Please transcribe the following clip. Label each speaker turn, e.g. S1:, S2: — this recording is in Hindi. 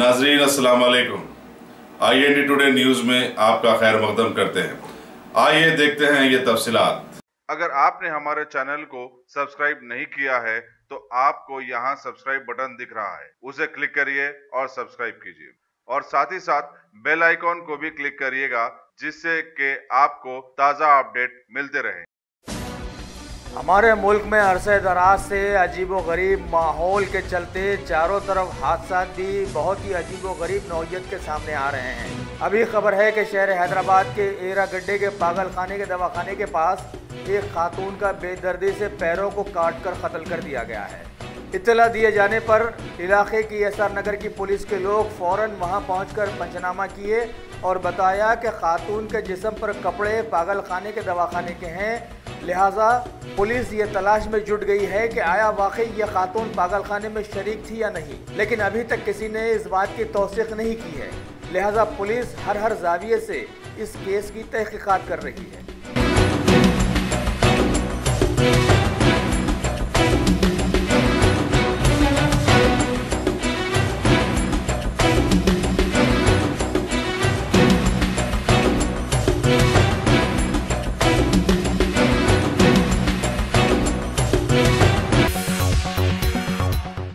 S1: नाजरीन अस्सलाम वालेकुम। IND टुडे न्यूज में आपका खैर मकदम करते हैं। आइए देखते हैं ये तफसीलात। अगर आपने हमारे चैनल को सब्सक्राइब नहीं किया है तो आपको यहाँ सब्सक्राइब बटन दिख रहा है, उसे क्लिक करिए और सब्सक्राइब कीजिए और साथ ही साथ बेल आइकॉन को भी क्लिक करिएगा जिससे कि आपको ताज़ा अपडेट मिलते रहे।
S2: हमारे मुल्क में अरसे दराज से अजीबोगरीब माहौल के चलते चारों तरफ हादसा भी बहुत ही अजीबोगरीब नौइयत के सामने आ रहे हैं। अभी खबर है कि शहर हैदराबाद के एरा गड्ढे के पागल खाने के दवाखाने के पास एक खातून का बेदर्दी से पैरों को काट कर कत्ल कर दिया गया है। इत्तला दिए जाने पर इलाके की SR नगर की पुलिस के लोग फौरन वहां पहुंचकर पंचनामा किए और बताया कि खातून के जिस्म पर कपड़े पागल खाने के दवाखाने के हैं, लिहाजा पुलिस ये तलाश में जुट गई है कि आया वाकई ये खातून पागल खाने में शरीक थी या नहीं, लेकिन अभी तक किसी ने इस बात की तौसीक नहीं की है। लिहाजा पुलिस हर जाविये से इस केस की तहकीकात कर रही है।